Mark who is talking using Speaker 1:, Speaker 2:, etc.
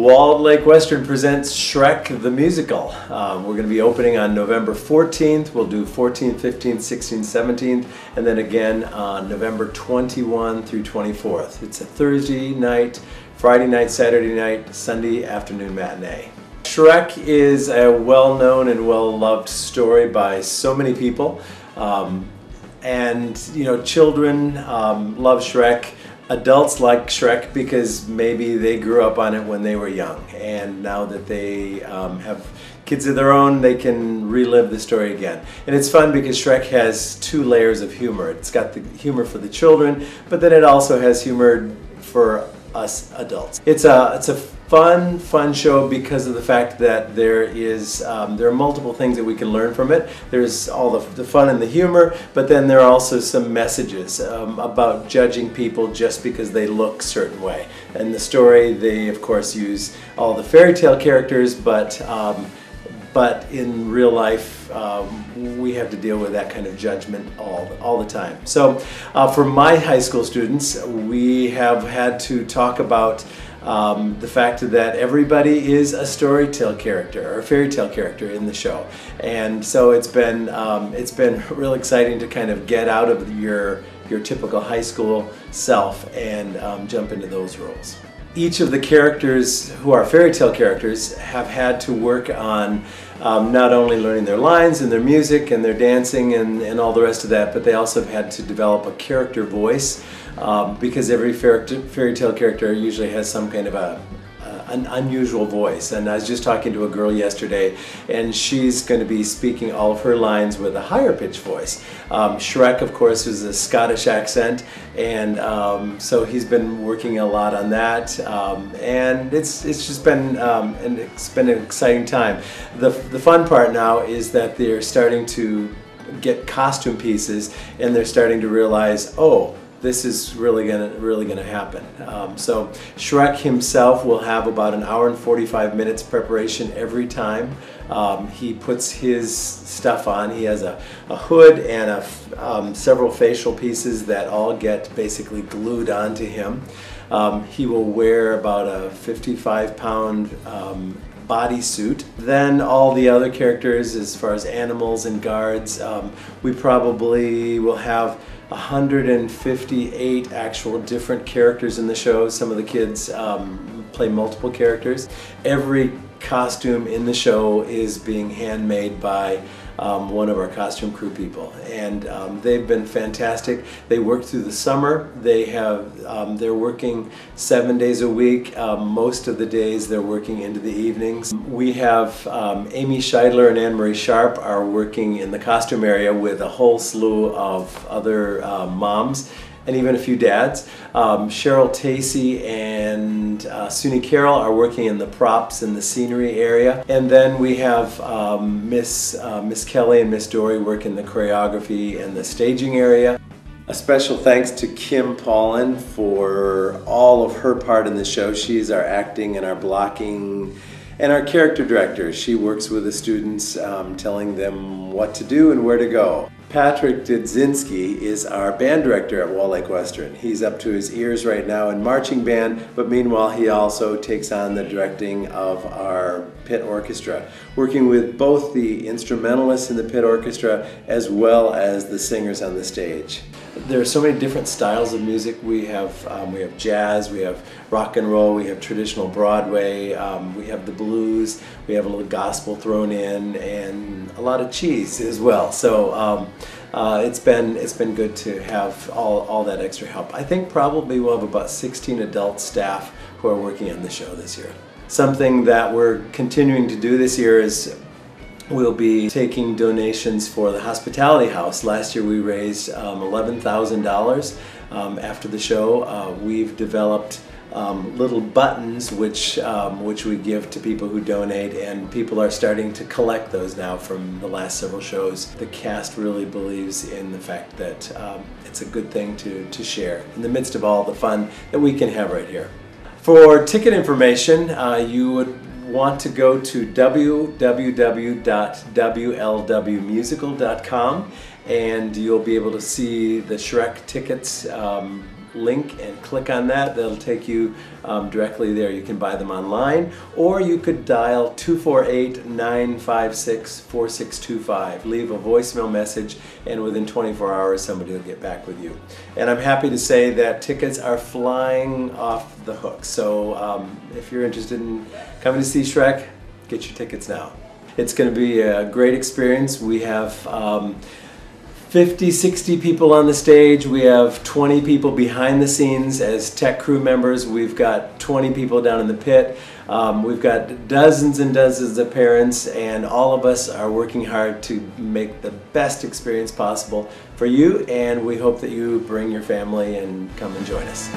Speaker 1: Walled Lake Western presents Shrek the Musical. We're going to be opening on November 14th. We'll do 14th, 15th, 16th, 17th, and then again on November 21 through 24th. It's a Thursday night, Friday night, Saturday night, Sunday afternoon matinee. Shrek is a well-known and well-loved story by so many people. And you know, children love Shrek. Adults like Shrek because maybe they grew up on it when they were young, and now that they have kids of their own, they can relive the story again. And it's fun because Shrek has two layers of humor. It's got the humor for the children, but then it also has humor for us adults. It's a fun show because of the fact that there are multiple things that we can learn from it. There's all the fun and the humor, but then there are also some messages about judging people just because they look a certain way. And the story, they of course use all the fairy tale characters, but in real life, we have to deal with that kind of judgment all the time. So for my high school students, we have had to talk about the fact that everybody is a storytale character or a fairy tale character in the show, and so it's been real exciting to kind of get out of your typical high school self and jump into those roles. Each of the characters who are fairy tale characters have had to work on not only learning their lines and their music and their dancing and all the rest of that, but they also have had to develop a character voice because every fairy tale character usually has some kind of an unusual voice. And I was just talking to a girl yesterday, and she's going to be speaking all of her lines with a higher pitched voice. Shrek, of course, is a Scottish accent, and so he's been working a lot on that, and it's just been an exciting time. The fun part now is that they're starting to get costume pieces, and they're starting to realize, oh, this is really gonna happen. So Shrek himself will have about an hour and 45 minutes preparation every time he puts his stuff on. He has a hood and several facial pieces that all get basically glued onto him. He will wear about a 55-pound bodysuit. Then all the other characters, as far as animals and guards, we probably will have 158 actual different characters in the show. Some of the kids play multiple characters. Every costume in the show is being handmade by one of our costume crew people, and they've been fantastic. They work through the summer. They're working 7 days a week. Most of the days they're working into the evenings. We have Amy Scheidler and Anne-Marie Sharp are working in the costume area with a whole slew of other moms and even a few dads. Cheryl Tacey and Suni Carroll are working in the props and the scenery area. And then we have Miss Kelly and Miss Dory work in the choreography and the staging area. A special thanks to Kim Paulin for all of her part in the show. She's our acting and our blocking and our character director. She works with the students, telling them what to do and where to go. Patrick Dudzinski is our band director at Walled Lake Western. He's up to his ears right now in marching band, but meanwhile he also takes on the directing of our pit orchestra, working with both the instrumentalists in the pit orchestra as well as the singers on the stage. There are so many different styles of music. We have jazz, we have rock and roll, we have traditional Broadway, we have the blues, we have a little gospel thrown in, and a lot of cheese as well. So it's been good to have all that extra help. I think probably we'll have about 16 adult staff who are working on the show this year. Something that we're continuing to do this year is we'll be taking donations for the Hospitality House. Last year we raised $11,000. After the show, we've developed little buttons which we give to people who donate, and people are starting to collect those now from the last several shows. The cast really believes in the fact that it's a good thing to share in the midst of all the fun that we can have right here. For ticket information, you would want to go to www.wlwmusical.com, and you'll be able to see the Shrek tickets link and click on that. That'll take you directly there. You can buy them online, or you could dial 248-956-4625. Leave a voicemail message, and within 24 hours somebody will get back with you. And I'm happy to say that tickets are flying off the hook. So if you're interested in coming to see Shrek, get your tickets now. It's going to be a great experience. We have 50, 60 people on the stage. We have 20 people behind the scenes as tech crew members. We've got 20 people down in the pit. We've got dozens and dozens of parents, and all of us are working hard to make the best experience possible for you, and we hope that you bring your family and come and join us.